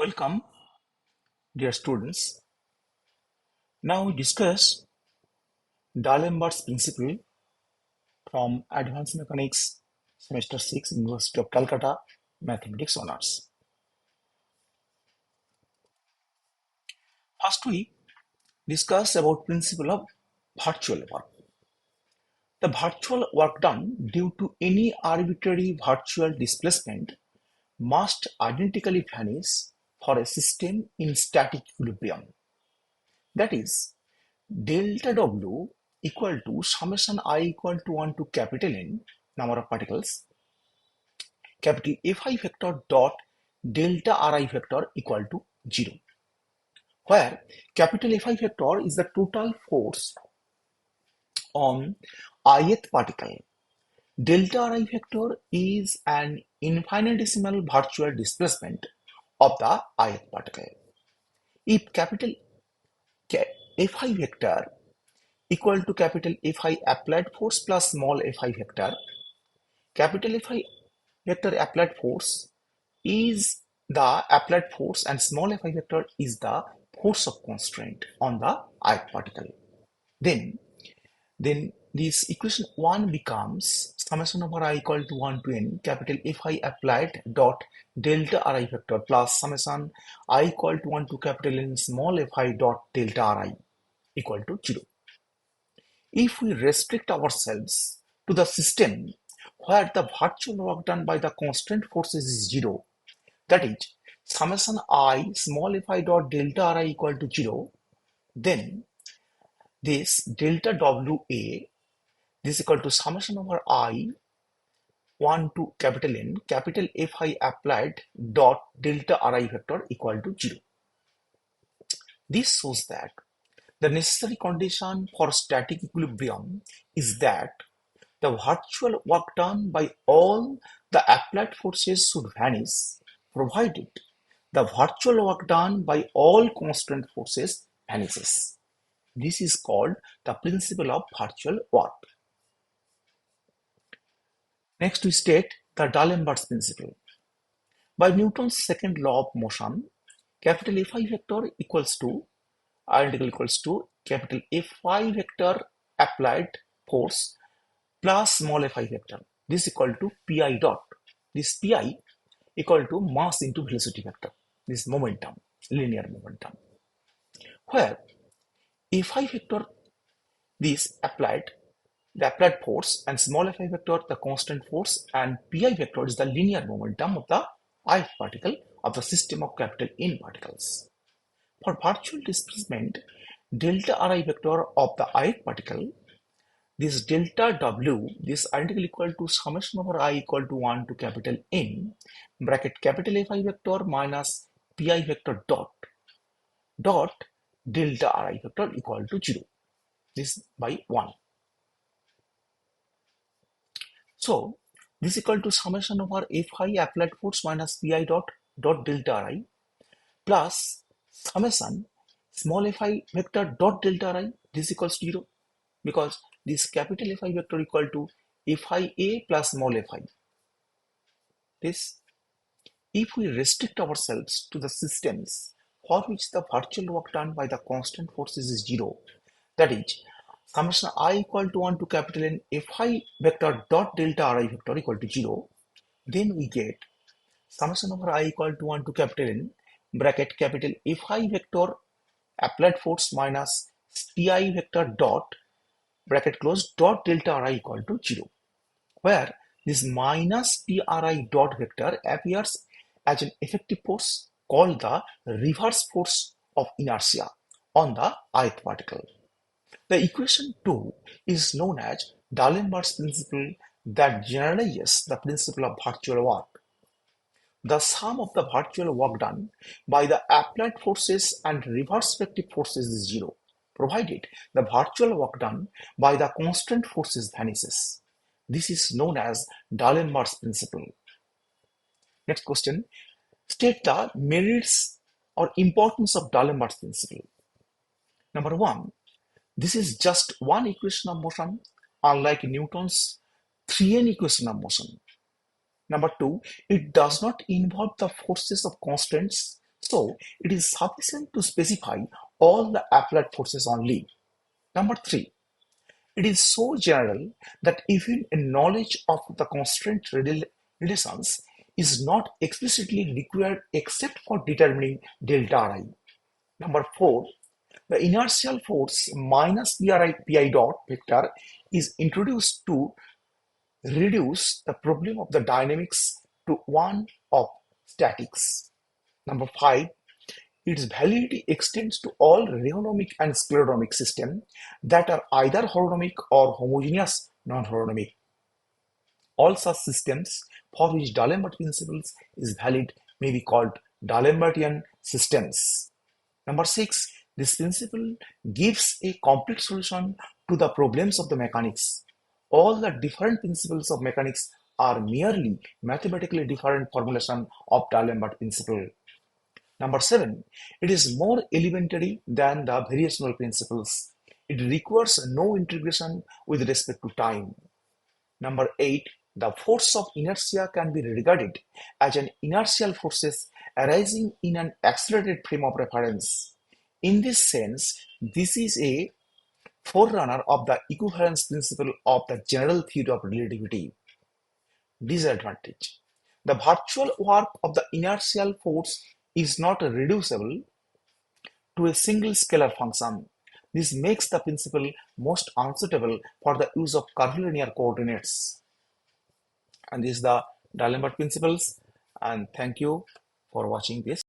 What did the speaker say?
Welcome, dear students. Now we discuss D'Alembert's principle from Advanced Mechanics Semester 6, University of Calcutta, Mathematics Honors. First we discuss about principle of virtual work. The virtual work done due to any arbitrary virtual displacement must identically vanish for a system in static equilibrium. That is, delta W equal to summation I equal to 1 to capital N number of particles, capital Fi vector dot delta Ri vector equal to 0, where capital Fi vector is the total force on ith particle. Delta Ri vector is an infinitesimal virtual displacement of the ith particle. If capital Fi vector equal to capital Fi applied force plus small fi vector, capital Fi vector applied force is the applied force and small fi vector is the force of constraint on the ith particle. Then this equation 1 becomes summation over I equal to 1 to n capital Fi applied dot delta Ri vector plus summation I equal to 1 to capital N small fi dot delta Ri equal to 0. If we restrict ourselves to the system where the virtual work done by the constant forces is 0, that is, summation I small fi dot delta Ri equal to 0, then this delta Wa this equal to summation over I 1 to capital N capital Fi applied dot delta Ri vector equal to 0. This shows that the necessary condition for static equilibrium is that the virtual work done by all the applied forces should vanish, provided the virtual work done by all constant forces vanishes. This is called the principle of virtual work. Next we state the D'Alembert's principle. By Newton's second law of motion, capital Fi vector equals to identical equals to capital Fi vector applied force plus small fi vector. This equal to Pi dot. This Pi equal to mass into velocity vector. This momentum, linear momentum. Where Fi vector this applied, the applied force, and small fi vector the constant force, and Pi vector is the linear momentum of the ith particle of the system of capital N particles. For virtual displacement delta Ri vector of the ith particle, this delta W, this identical equal to summation over I equal to 1 to capital N bracket capital Fi vector minus Pi vector dot delta Ri vector equal to 0. This by 1. So this equal to summation over Fi applied force minus Pi dot delta Ri plus summation small fi vector dot delta Ri, this equals to 0, because this capital Fi vector equal to Fi a plus small fi. This, if we restrict ourselves to the systems for which the virtual work done by the constant forces is 0, that is, summation I equal to 1 to capital N Fi vector dot delta Ri vector equal to 0, then we get summation over I equal to 1 to capital N bracket capital Fi vector applied force minus Pi vector dot bracket close dot delta Ri equal to 0, where this minus Pi dot vector appears as an effective force called the reverse force of inertia on the ith particle. The equation 2 is known as D'Alembert's principle that generalizes the principle of virtual work. The sum of the virtual work done by the applied forces and reverse effective forces is 0, provided the virtual work done by the constant forces vanishes. This is known as D'Alembert's principle. Next question. State the merits or importance of D'Alembert's principle. Number 1. This is just one equation of motion, unlike Newton's 3n equation of motion. Number 2, it does not involve the forces of constants So it is sufficient to specify all the applied forces only. Number three, it is so general that even a knowledge of the constraint relations is not explicitly required except for determining delta I. Number four, the inertial force minus pi dot vector is introduced to reduce the problem of the dynamics to one of statics. Number five, its validity extends to all rheonomic and scleronomic systems that are either holonomic or homogeneous non-holonomic. All such systems for which D'Alembert principles is valid may be called D'Alembertian systems. Number six, this principle gives a complete solution to the problems of the mechanics. All the different principles of mechanics are merely mathematically different formulation of D'Alembert principle. Number seven, it is more elementary than the variational principles. It requires no integration with respect to time. Number eight, the force of inertia can be regarded as an inertial forces arising in an accelerated frame of reference. In this sense, this is a forerunner of the equivalence principle of the general theory of relativity. Disadvantage: the virtual work of the inertial force is not reducible to a single scalar function. This makes the principle most unsuitable for the use of curvilinear coordinates. And this is the D'Alembert principles. And thank you for watching this.